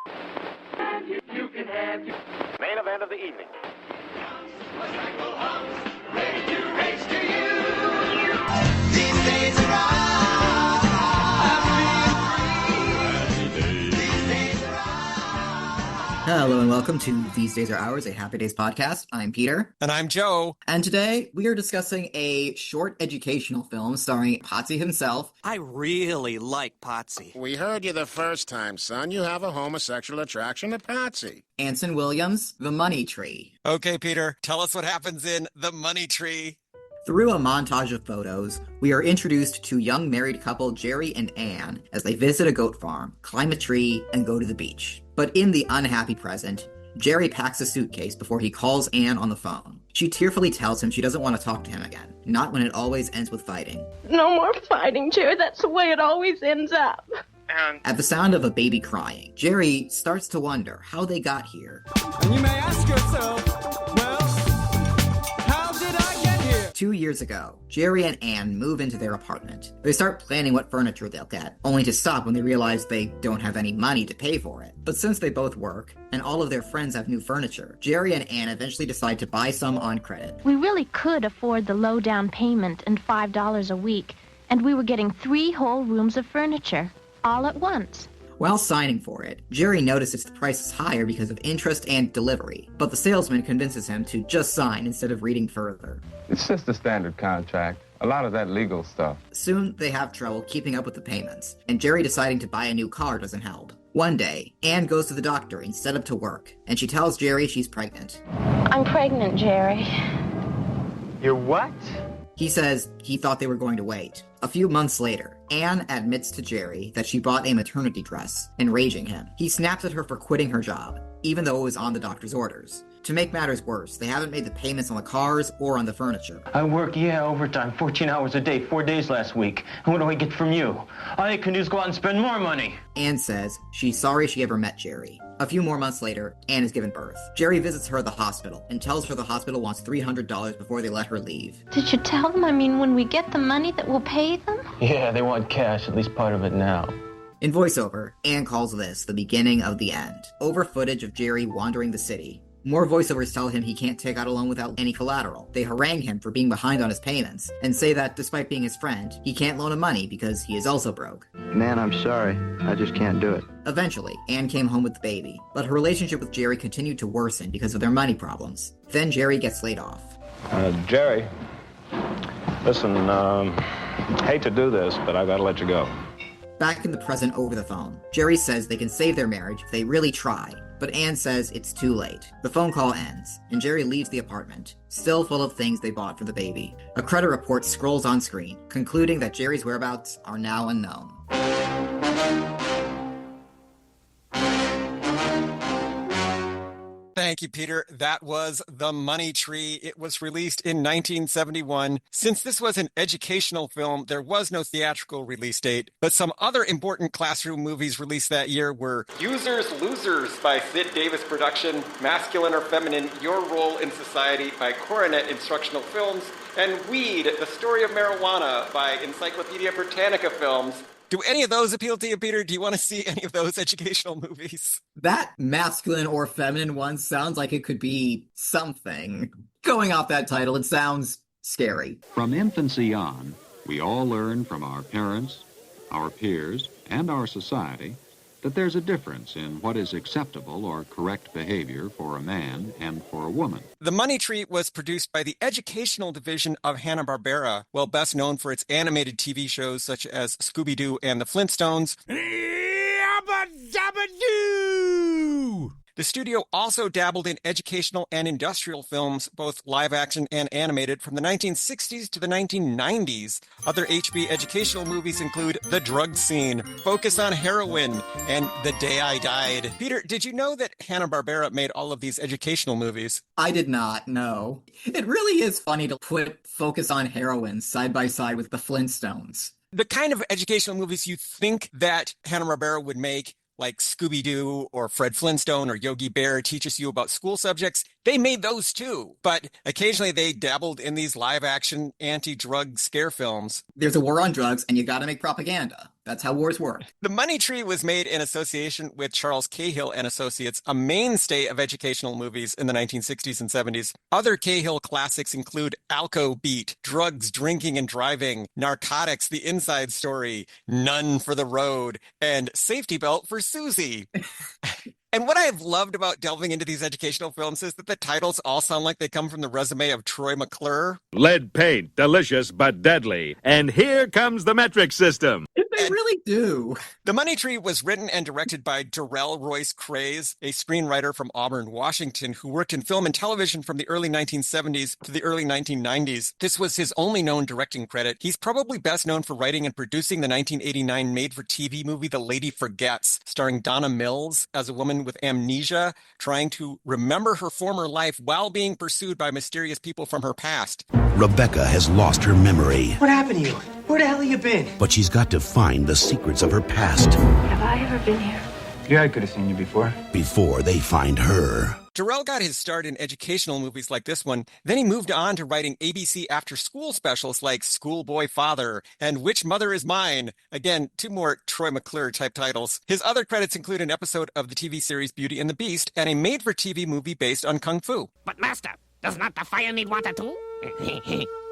Main event of the evening. These days are Hello and welcome to These Days Are Ours, a Happy Days podcast. I'm Peter. And I'm Joe. And today we are discussing a short educational film starring Potsie himself. I really like Potsie. We heard you the first time, son. You have a homosexual attraction to Potsie. Anson Williams, The Money Tree. Okay, Peter, tell us what happens in The Money Tree. Through a montage of photos, we are introduced to young married couple Jerry and Ann as they visit a goat farm, climb a tree, and go to the beach. But in the unhappy present, Jerry packs a suitcase before he calls Ann on the phone. She tearfully tells him she doesn't want to talk to him again, not when it always ends with fighting. No more fighting, Jerry. That's the way it always ends up. At the sound of a baby crying, Jerry starts to wonder how they got here. And you may ask yourself, well, how did I get here? 2 years ago, Jerry and Ann move into their apartment. They start planning what furniture they'll get, only to stop when they realize they don't have any money to pay for it. But since they both work, and all of their friends have new furniture, Jerry and Ann eventually decide to buy some on credit. We really could afford the low down payment and $5 a week, and we were getting 3 whole rooms of furniture, all at once. While signing for it, Jerry notices the price is higher because of interest and delivery, but the salesman convinces him to just sign instead of reading further. It's just a standard contract. A lot of that legal stuff. Soon, they have trouble keeping up with the payments, and Jerry deciding to buy a new car doesn't help. One day, Ann goes to the doctor instead of to work, and she tells Jerry she's pregnant. I'm pregnant, Jerry. You're what? He says he thought they were going to wait. A few months later, Ann admits to Jerry that she bought a maternity dress, enraging him. He snaps at her for quitting her job, even though it was on the doctor's orders. To make matters worse, they haven't made the payments on the cars or on the furniture. I work, overtime, 14 hours a day, 4 days last week. And what do I get from you? All I can do is go out and spend more money. Ann says she's sorry she ever met Jerry. A few more months later, Ann is given birth. Jerry visits her at the hospital and tells her the hospital wants $300 before they let her leave. Did you tell them, when we get the money that we'll pay them? Yeah, they want cash, at least part of it now. In voiceover, Ann calls this the beginning of the end. Over footage of Jerry wandering the city. More voiceovers tell him he can't take out a loan without any collateral. They harangue him for being behind on his payments, and say that despite being his friend, he can't loan him money because he is also broke. Man, I'm sorry. I just can't do it. Eventually, Ann came home with the baby, but her relationship with Jerry continued to worsen because of their money problems. Then Jerry gets laid off. Jerry, listen, hate to do this, but I gotta let you go. Back in the present over the phone, Jerry says they can save their marriage if they really try, but Ann says it's too late. The phone call ends, and Jerry leaves the apartment, still full of things they bought for the baby. A credit report scrolls on screen, concluding that Jerry's whereabouts are now unknown. Thank you, Peter. That was The Money Tree. It was released in 1971. Since this was an educational film, there was no theatrical release date, but some other important classroom movies released that year were Users, Losers by Sid Davis Production, Masculine or Feminine, Your Role in Society by Coronet Instructional Films, and Weed, The Story of Marijuana by Encyclopedia Britannica Films. Do any of those appeal to you, Peter? Do you want to see any of those educational movies? That masculine or feminine one sounds like it could be something. Going off that title, it sounds scary. From infancy on, we all learn from our parents, our peers, and our society that there's a difference in what is acceptable or correct behavior for a man and for a woman. The Money Tree was produced by the educational division of Hanna-Barbera, well best known for its animated TV shows such as Scooby-Doo and the Flintstones. Yabba-dabba-doo! The studio also dabbled in educational and industrial films, both live-action and animated, from the 1960s to the 1990s. Other HB educational movies include The Drug Scene, Focus on Heroin, and The Day I Died. Peter, did you know that Hanna-Barbera made all of these educational movies? I did not know. It really is funny to put Focus on Heroin side by side with the Flintstones. The kind of educational movies you think that Hanna-Barbera would make, like Scooby-Doo or Fred Flintstone or Yogi Bear teaches you about school subjects, they made those too. But occasionally they dabbled in these live-action anti-drug scare films. There's a war on drugs and you gotta make propaganda. That's how wars work. The Money Tree was made in association with Charles Cahill and Associates, a mainstay of educational movies in the 1960s and 70s. Other Cahill classics include Alco Beat, Drugs, Drinking and Driving, Narcotics, The Inside Story, None for the Road, and Safety Belt for Susie. And what I have loved about delving into these educational films is that the titles all sound like they come from the resume of Troy McClure. Lead paint, delicious but deadly. And here comes the metric system. They really do. The Money Tree was written and directed by Darrell Royce Craze, a screenwriter from Auburn, Washington, who worked in film and television from the early 1970s to the early 1990s. This was his only known directing credit. He's probably best known for writing and producing the 1989 made-for-TV movie The Lady Forgets, starring Donna Mills as a woman with amnesia trying to remember her former life while being pursued by mysterious people from her past. Rebecca has lost her memory. What happened to you? Where the hell have you been? But she's got to find the secrets of her past. Have I ever been here? Yeah, I could have seen you before. Before they find her. Darrell got his start in educational movies like this one. Then he moved on to writing ABC after-school specials like Schoolboy Father and Which Mother Is Mine? Again, two more Troy McClure-type titles. His other credits include an episode of the TV series Beauty and the Beast and a made-for-TV movie based on Kung Fu. But master, does not the fire need water too?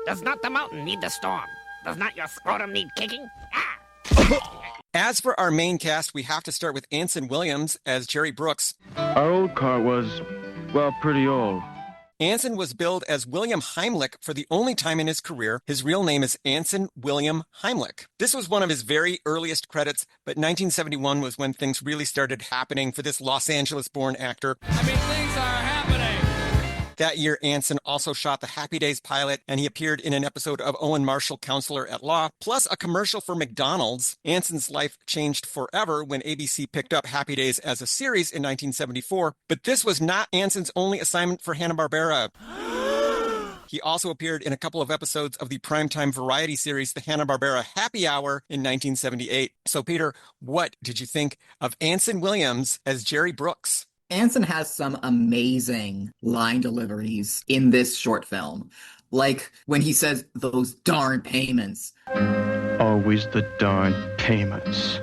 Does not the mountain need the storm? Does not your scrotum need kicking? As for our main cast, we have to start with Anson Williams as Jerry Brooks. Our old car was, well, pretty old. Anson was billed as William Heimlich for the only time in his career. His real name is Anson William Heimlich. This was one of his very earliest credits, but 1971 was when things really started happening for this Los Angeles-born actor. Things are happening. That year, Anson also shot the Happy Days pilot, and he appeared in an episode of Owen Marshall, Counselor at Law, plus a commercial for McDonald's. Anson's life changed forever when ABC picked up Happy Days as a series in 1974, but this was not Anson's only assignment for Hanna-Barbera. He also appeared in a couple of episodes of the primetime variety series, the Hanna-Barbera Happy Hour in 1978. So, Peter, what did you think of Anson Williams as Jerry Brooks? Anson has some amazing line deliveries in this short film. Like when he says, those darn payments. Always the darn payments.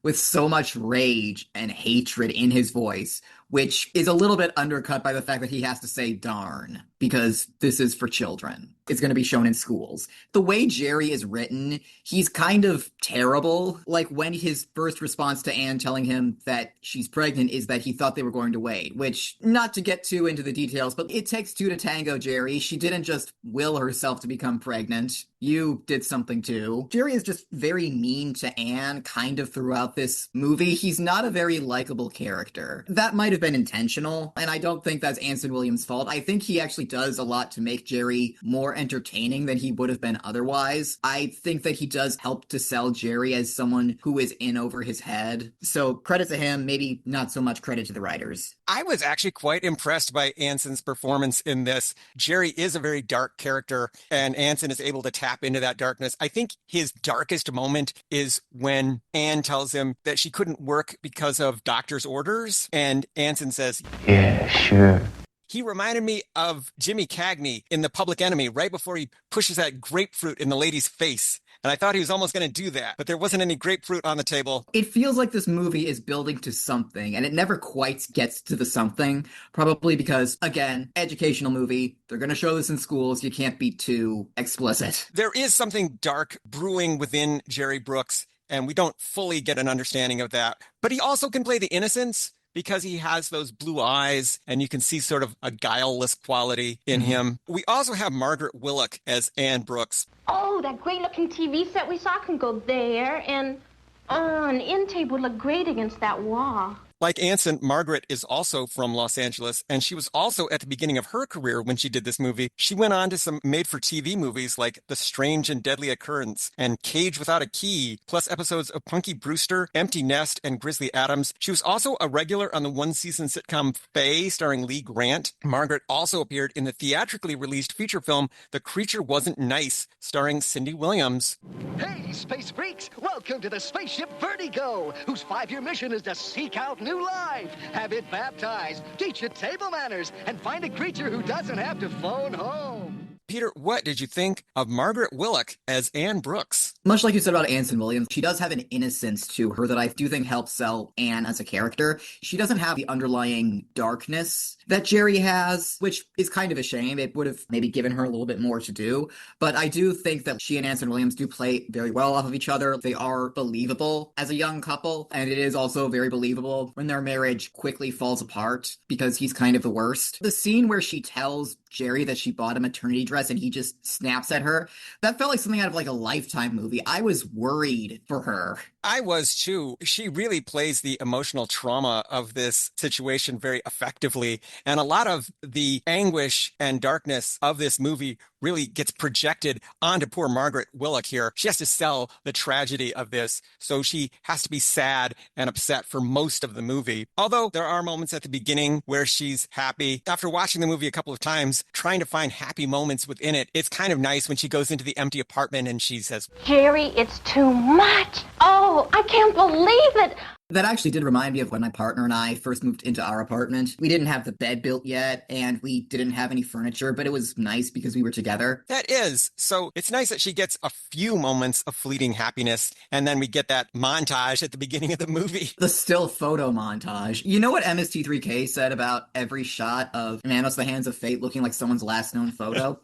With so much rage and hatred in his voice, which is a little bit undercut by the fact that he has to say darn, because this is for children. It's going to be shown in schools. The way Jerry is written, he's kind of terrible. Like when his first response to Anne telling him that she's pregnant is that he thought they were going to wait, which, not to get too into the details, but it takes two to tango, Jerry. She didn't just will herself to become pregnant. You did something too. Jerry is just very mean to Anne kind of throughout this movie. He's not a very likable character. That might have been intentional, and I don't think that's Anson Williams' fault. I think he actually does a lot to make Jerry more entertaining than he would have been otherwise. I think that he does help to sell Jerry as someone who is in over his head. So credit to him, maybe not so much credit to the writers. I was actually quite impressed by Anson's performance in this. Jerry is a very dark character, and Anson is able to tap into that darkness. I think his darkest moment is when Anne tells him that she couldn't work because of doctor's orders, and Anson says, "Yeah, sure." He reminded me of Jimmy Cagney in The Public Enemy right before he pushes that grapefruit in the lady's face. And I thought he was almost going to do that, but there wasn't any grapefruit on the table. It feels like this movie is building to something, and it never quite gets to the something, probably because, again, educational movie, they're going to show this in schools, you can't be too explicit. There is something dark brewing within Jerry Brooks, and we don't fully get an understanding of that. But he also can play the innocence, because he has those blue eyes and you can see sort of a guileless quality in him. We also have Margaret Willock as Anne Brooks. Oh, that great-looking TV set we saw can go there, and an end table would look great against that wall. Like Anson, Margaret is also from Los Angeles, and she was also at the beginning of her career when she did this movie. She went on to some made-for-TV movies like The Strange and Deadly Occurrence and Cage Without a Key, plus episodes of Punky Brewster, Empty Nest, and Grizzly Adams. She was also a regular on the one-season sitcom Faye, starring Lee Grant. Margaret also appeared in the theatrically released feature film The Creature Wasn't Nice, starring Cindy Williams. Hey, space freaks! Welcome to the spaceship Vertigo, whose 5-year mission is to seek out new life, have it baptized, teach it table manners, and find a creature who doesn't have to phone home. Peter, what did you think of Margaret Willock as Anne Brooks? Much like you said about Anson Williams, she does have an innocence to her that I do think helps sell Anne as a character. She doesn't have the underlying darkness that Jerry has, which is kind of a shame. It would have maybe given her a little bit more to do. But I do think that she and Anson Williams do play very well off of each other. They are believable as a young couple, and it is also very believable when their marriage quickly falls apart because he's kind of the worst. The scene where she tells Jerry that she bought a maternity dress and he just snaps at her, that felt like something out of like a Lifetime movie. I was worried for her. I was too. She really plays the emotional trauma of this situation very effectively. And a lot of the anguish and darkness of this movie really gets projected onto poor Margaret Willock here. She has to sell the tragedy of this, so she has to be sad and upset for most of the movie. Although there are moments at the beginning where she's happy. After watching the movie a couple of times, trying to find happy moments within it, it's kind of nice when she goes into the empty apartment and she says, Jerry, it's too much. Oh, I can't believe it. That actually did remind me of when my partner and I first moved into our apartment. We didn't have the bed built yet, and we didn't have any furniture, but it was nice because we were together. That is. So it's nice that she gets a few moments of fleeting happiness, and then we get that montage at the beginning of the movie. The still photo montage. You know what MST3K said about every shot of Manos the Hands of Fate looking like someone's last known photo?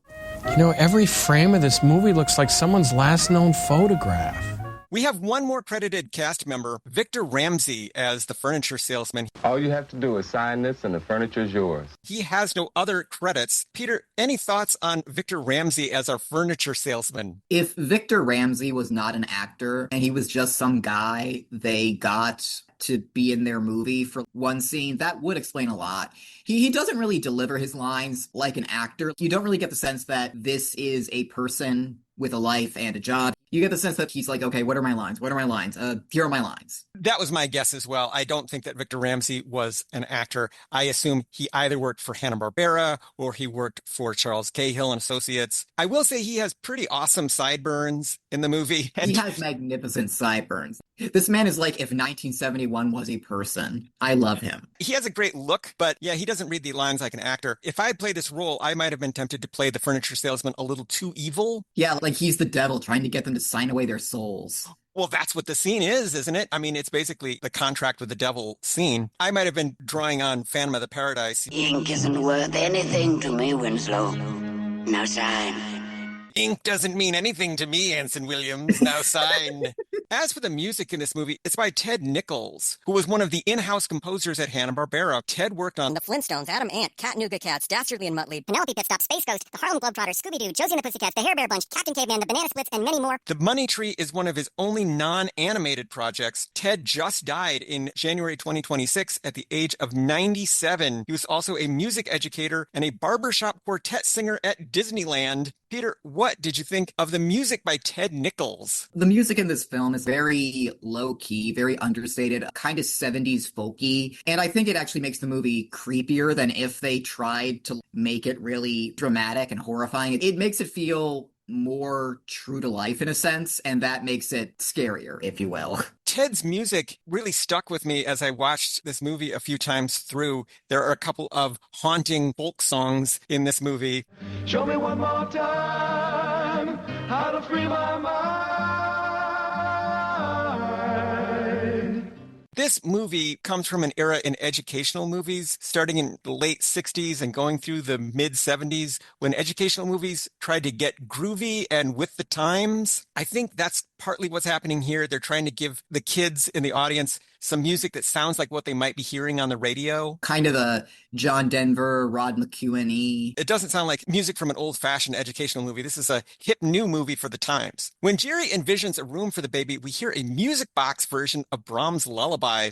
You know, every frame of this movie looks like someone's last known photograph. We have one more credited cast member, Victor Ramsey, as the furniture salesman. All you have to do is sign this and the furniture is yours. He has no other credits. Peter, any thoughts on Victor Ramsey as our furniture salesman? If Victor Ramsey was not an actor and he was just some guy they got to be in their movie for one scene, that would explain a lot. He doesn't really deliver his lines like an actor. You don't really get the sense that this is a person with a life and a job. You get the sense that he's like, okay, what are my lines? What are my lines? Here are my lines. That was my guess as well. I don't think that Victor Ramsey was an actor. I assume he either worked for Hanna-Barbera or he worked for Charles Cahill and Associates. I will say he has pretty awesome sideburns in the movie. He has magnificent sideburns. This man is like if 1971 was a person. I love him. He has a great look, but yeah, he doesn't read the lines like an actor. If I had played this role, I might have been tempted to play the furniture salesman a little too evil. Yeah, like he's the devil trying to get them to sign away their souls. Well, that's what the scene is, isn't it? I mean, it's basically the contract with the devil scene. I might have been drawing on Phantom of the Paradise. Ink isn't worth anything to me, Winslow. Now sign. Ink doesn't mean anything to me, Anson Williams. Now sign. As for the music in this movie, it's by Ted Nichols, who was one of the in-house composers at Hanna-Barbera. Ted worked on The Flintstones, Adam Ant, Cat Nougat Cats, Dastardly and Muttley, Penelope Pitstop, Space Ghost, The Harlem Globetrotters, Scooby-Doo, Josie and the Pussycats, The Hair Bear Bunch, Captain Caveman, The Banana Splits, and many more. The Money Tree is one of his only non-animated projects. Ted just died in January 2026 at the age of 97. He was also a music educator and a barbershop quartet singer at Disneyland. Peter, what did you think of the music by Ted Nichols? The music in this film is very low-key, very understated, kind of 70s folky, and I think it actually makes the movie creepier than if they tried to make it really dramatic and horrifying. It makes it feel more true to life in a sense, and that makes it scarier, if you will. Ted's music really stuck with me as I watched this movie a few times through. There are a couple of haunting folk songs in this movie. Show me one more time how to free my mind. This movie comes from an era in educational movies, starting in the late 60s and going through the mid-70s, when educational movies tried to get groovy and with the times. I think that's partly what's happening here. They're trying to give the kids in the audience some music that sounds like what they might be hearing on the radio. Kind of a John Denver, Rod McEwen-y. It doesn't sound like music from an old-fashioned educational movie. This is a hip new movie for the times. When Jerry envisions a room for the baby, we hear a music box version of Brahms' Lullaby.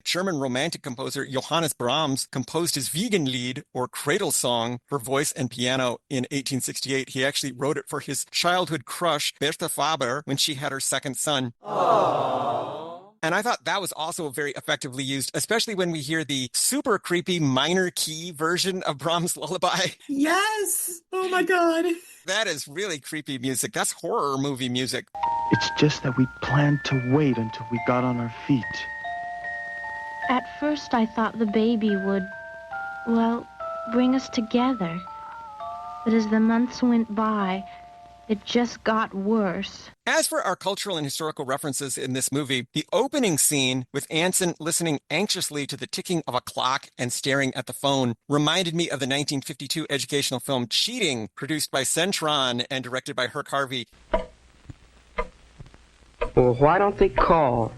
German romantic composer Johannes Brahms composed his Wiegenlied, or cradle song, for voice and piano in 1868. He actually wrote it for his childhood crush, Bertha Faber, when she had her second son. Aww. And I thought that was also very effectively used, especially when we hear the super creepy minor key version of Brahms' Lullaby. Yes! Oh my God. That is really creepy music. That's horror movie music. It's just that we planned to wait until we got on our feet. At first I thought the baby would, well, bring us together. But as the months went by, it just got worse. As for our cultural and historical references in this movie, the opening scene with Anson listening anxiously to the ticking of a clock and staring at the phone reminded me of the 1952 educational film Cheating, produced by Centron and directed by Herc Harvey. Well, why don't they call?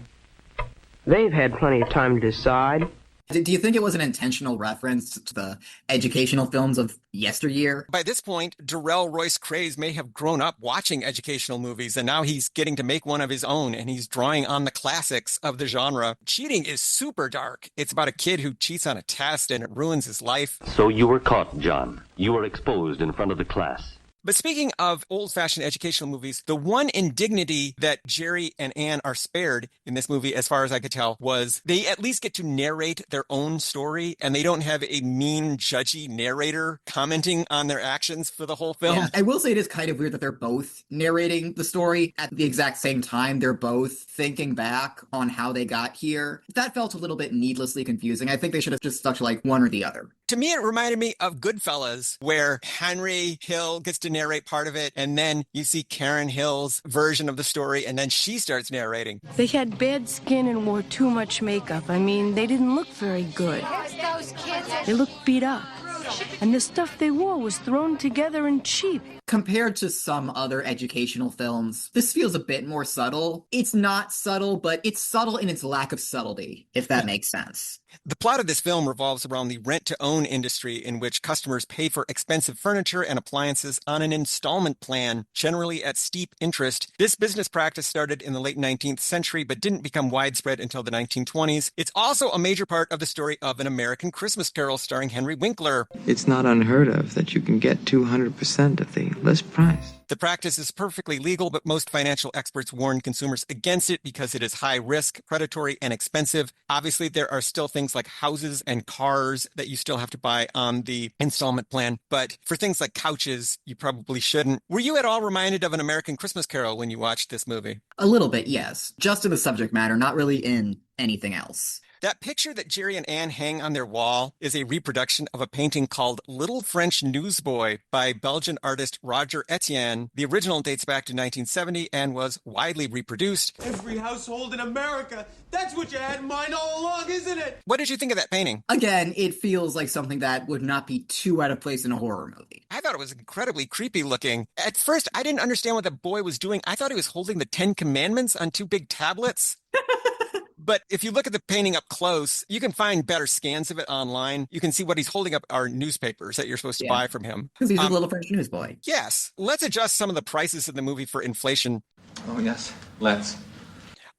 They've had plenty of time to decide. Do you think it was an intentional reference to the educational films of yesteryear? By this point, Darrell Royce Craze may have grown up watching educational movies, and now he's getting to make one of his own, and he's drawing on the classics of the genre. Cheating is super dark. It's about a kid who cheats on a test, and it ruins his life. So you were caught, John. You were exposed in front of the class. But speaking of old-fashioned educational movies, the one indignity that Jerry and Ann are spared in this movie, as far as I could tell, was they at least get to narrate their own story, and they don't have a mean, judgy narrator commenting on their actions for the whole film. Yeah, I will say it is kind of weird that they're both narrating the story at the exact same time. They're both thinking back on how they got here. That felt a little bit needlessly confusing. I think they should have just stuck to like one or the other. To me, it reminded me of Goodfellas, where Henry Hill gets to narrate part of it, and then you see Karen Hill's version of the story, and then she starts narrating. They had bad skin and wore too much makeup. I mean, they didn't look very good. They looked beat up. And the stuff they wore was thrown together and cheap. Compared to some other educational films, this feels a bit more subtle. It's not subtle, but it's subtle in its lack of subtlety, if that makes sense. The plot of this film revolves around the rent-to-own industry, in which customers pay for expensive furniture and appliances on an installment plan, generally at steep interest. This business practice started in the late 19th century, but didn't become widespread until the 1920s. It's also a major part of the story of An American Christmas Carol starring Henry Winkler. It's not unheard of that you can get 200% of the list price. The practice is perfectly legal, but most financial experts warn consumers against it because it is high risk, predatory, and expensive. Obviously, there are still things like houses and cars that you still have to buy on the installment plan. But for things like couches, you probably shouldn't. Were you at all reminded of An American Christmas Carol when you watched this movie? A little bit, yes. Just in the subject matter, not really in anything else. That picture that Jerry and Ann hang on their wall is a reproduction of a painting called Little French Newsboy by Belgian artist Roger Etienne. The original dates back to 1970 and was widely reproduced. Every household in America. That's what you had in mind all along, isn't it? What did you think of that painting? Again, it feels like something that would not be too out of place in a horror movie. I thought it was incredibly creepy looking. At first, I didn't understand what the boy was doing. I thought he was holding the 10 Commandments on 2 big tablets. But if you look at the painting up close, you can find better scans of it online. You can see what he's holding up are newspapers that you're supposed to buy from him. Because he's a little French newsboy. Yes. Let's adjust some of the prices in the movie for inflation. Oh, yes. Let's.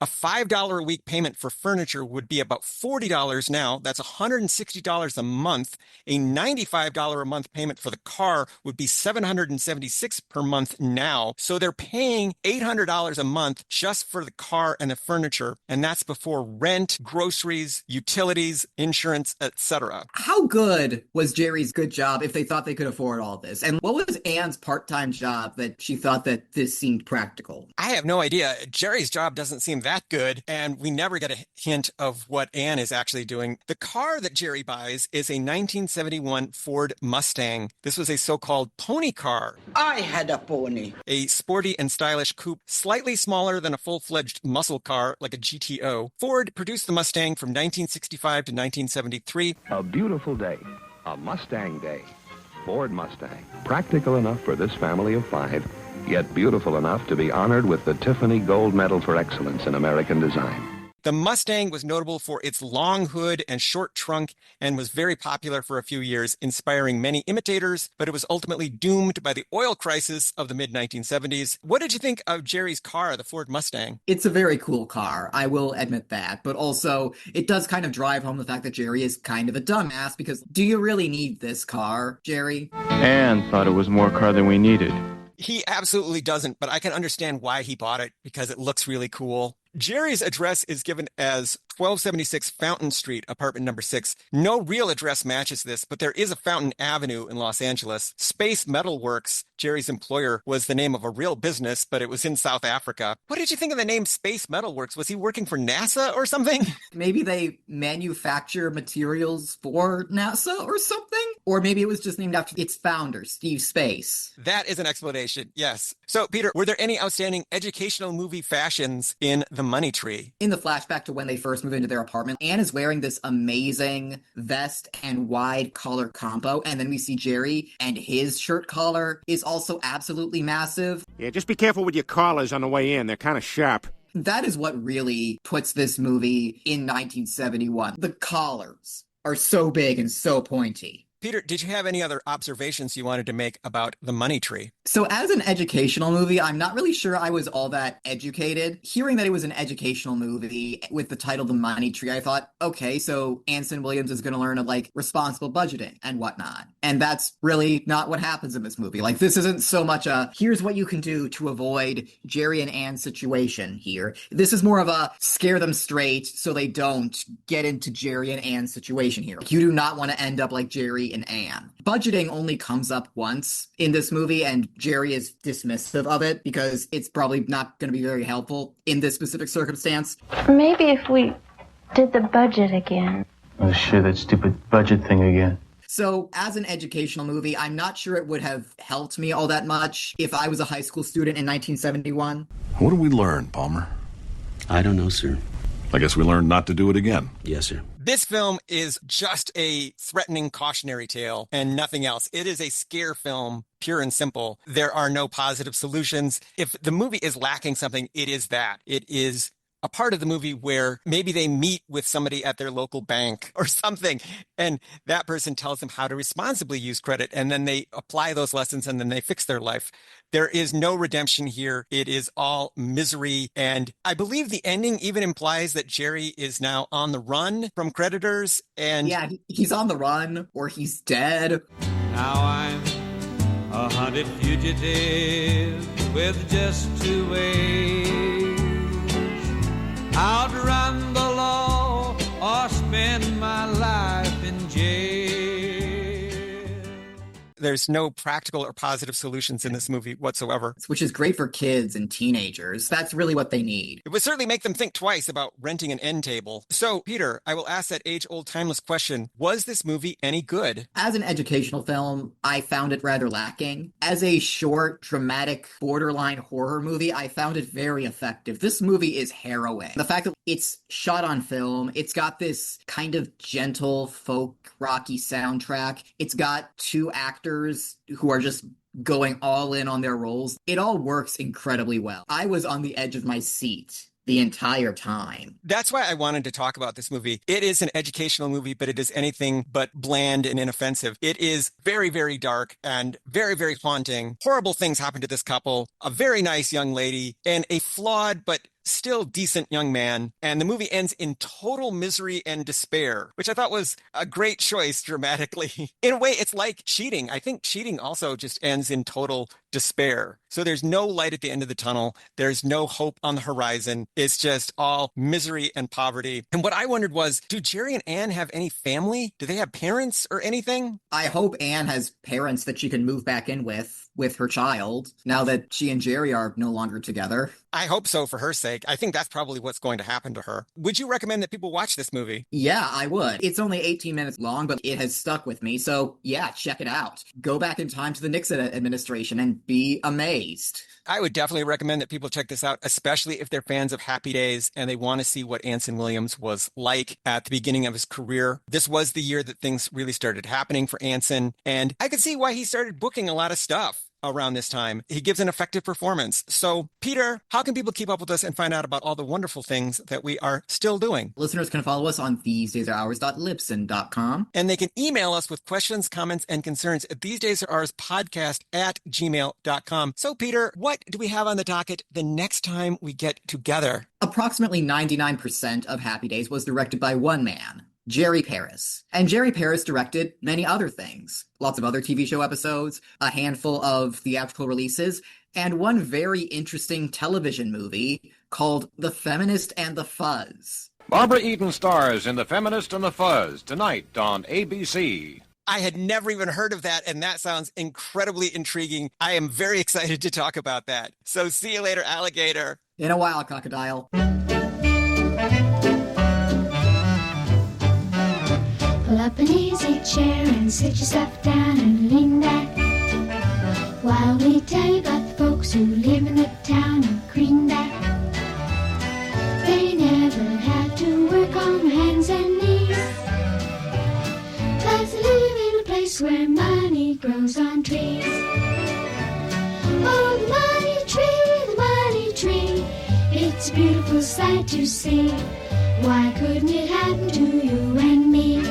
A $5 a week payment for furniture would be about $40 now. That's $160 a month. A $95 a month payment for the car would be $776 per month now. So they're paying $800 a month just for the car and the furniture. And that's before rent, groceries, utilities, insurance, etc. How good was Jerry's good job if they thought they could afford all this? And what was Ann's part-time job that she thought that this seemed practical? I have no idea. Jerry's job doesn't seem that good, and we never get a hint of what Ann is actually doing. The car that Jerry buys is a 1971 Ford Mustang. This was a so-called pony car. I had a pony. A sporty and stylish coupe, slightly smaller than a full-fledged muscle car like a GTO. Ford produced the Mustang from 1965 to 1973. A beautiful day. A Mustang day. Ford Mustang. Practical enough for this family of 5. Yet beautiful enough to be honored with the Tiffany Gold Medal for Excellence in American Design. The Mustang was notable for its long hood and short trunk and was very popular for a few years, inspiring many imitators, but it was ultimately doomed by the oil crisis of the mid-1970s. What did you think of Jerry's car, the Ford Mustang? It's a very cool car, I will admit that, but also it does kind of drive home the fact that Jerry is kind of a dumbass, because do you really need this car, Jerry? Anne thought it was more car than we needed. He absolutely doesn't, but I can understand why he bought it, because it looks really cool. Jerry's address is given as 1276 Fountain Street, apartment number 6. No real address matches this, but there is a Fountain Avenue in Los Angeles. Space Metal Works, Jerry's employer, was the name of a real business, but it was in South Africa. What did you think of the name Space Metal Works? Was he working for NASA or something? Maybe they manufacture materials for NASA or something? Or maybe it was just named after its founder, Steve Space. That is an explanation, yes. So, Peter, were there any outstanding educational movie fashions in The Money Tree? In the flashback to when they first move into their apartment, Anne is wearing this amazing vest and wide collar combo, and then we see Jerry, and his shirt collar is also absolutely massive. Yeah, just be careful with your collars on the way in. They're kind of sharp. That is what really puts this movie in 1971. The collars are so big and so pointy. Peter, did you have any other observations you wanted to make about The Money Tree? So as an educational movie, I'm not really sure I was all that educated. Hearing that it was an educational movie with the title The Money Tree, I thought, okay, so Anson Williams is going to learn of responsible budgeting and whatnot. And that's really not what happens in this movie. This isn't so much here's what you can do to avoid Jerry and Anne's situation here. This is more of a scare them straight so they don't get into Jerry and Anne's situation here. You do not want to end up like Jerry and Anne. Budgeting only comes up once in this movie, and Jerry is dismissive of it because it's probably not going to be very helpful in this specific circumstance. Maybe if we did the budget again. Oh, shit, that stupid budget thing again. So, as an educational movie, I'm not sure it would have helped me all that much if I was a high school student in 1971. What did we learn, Palmer? I don't know, sir. I guess we learned not to do it again. Yes, sir. This film is just a threatening cautionary tale and nothing else. It is a scare film, pure and simple. There are no positive solutions. If the movie is lacking something, it is that. It is a part of the movie where maybe they meet with somebody at their local bank or something, and that person tells them how to responsibly use credit, and then they apply those lessons and then they fix their life. There is no redemption here. It is all misery. And I believe the ending even implies that Jerry is now on the run from creditors. And yeah, he's on the run or he's dead. Now I'm a hunted fugitive with just two ways. Outrun the law or spend my life in jail. There's no practical or positive solutions in this movie whatsoever. Which is great for kids and teenagers. That's really what they need. It would certainly make them think twice about renting an end table. So, Peter, I will ask that age-old timeless question. Was this movie any good? As an educational film, I found it rather lacking. As a short, dramatic, borderline horror movie, I found it very effective. This movie is harrowing. The fact that it's shot on film, it's got this kind of gentle, folk, rocky soundtrack. It's got two actors who are just going all in on their roles. It all works incredibly well. I was on the edge of my seat the entire time. That's why I wanted to talk about this movie. It is an educational movie, but it is anything but bland and inoffensive. It is very, very dark and very, very haunting. Horrible things happen to this couple, a very nice young lady, and a flawed but still decent young man. And the movie ends in total misery and despair, which I thought was a great choice dramatically. In a way, it's like Cheating. I think Cheating also just ends in total despair. So there's no light at the end of the tunnel. There's no hope on the horizon. It's just all misery and poverty. And what I wondered was, do Jerry and Anne have any family? Do they have parents or anything? I hope Anne has parents that she can move back in with her child, now that she and Jerry are no longer together. I hope so for her sake. I think that's probably what's going to happen to her. Would you recommend that people watch this movie? Yeah, I would. It's only 18 minutes long, but it has stuck with me. So yeah, check it out. Go back in time to the Nixon administration and be amazed. I would definitely recommend that people check this out, especially if they're fans of Happy Days and they want to see what Anson Williams was like at the beginning of his career. This was the year that things really started happening for Anson, and I could see why he started booking a lot of stuff around this time. He gives an effective performance. So, Peter, how can people keep up with us and find out about all the wonderful things that we are still doing? Listeners can follow us on thesedaysreours.libsyn.com. And they can email us with questions, comments, and concerns at thesedaysreourspodcast@gmail.com. So, Peter, what do we have on the docket the next time we get together? Approximately 99% of Happy Days was directed by one man, Jerry Paris. And Jerry Paris directed many other things. Lots of other TV show episodes, a handful of theatrical releases, and one very interesting television movie called The Feminist and the Fuzz. Barbara Eden stars in The Feminist and the Fuzz tonight on ABC. I had never even heard of that, and that sounds incredibly intriguing. I am very excited to talk about that. So see you later, alligator. In a while, crocodile. Pull up an easy chair and sit yourself down and lean back while we tell you about the folks who live in the town of Greenback. They never had to work on their hands and knees, 'cause they live in a place where money grows on trees. Oh, the money tree, it's a beautiful sight to see. Why couldn't it happen to you and me?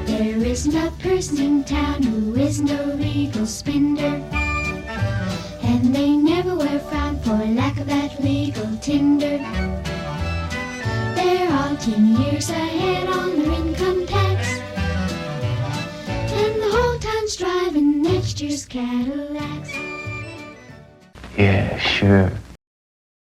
There isn't a person in town who isn't a legal spender, and they never were found for lack of that legal tinder. They're all 10 years ahead on their income tax, and the whole town's driving next year's Cadillacs. Yeah, sure.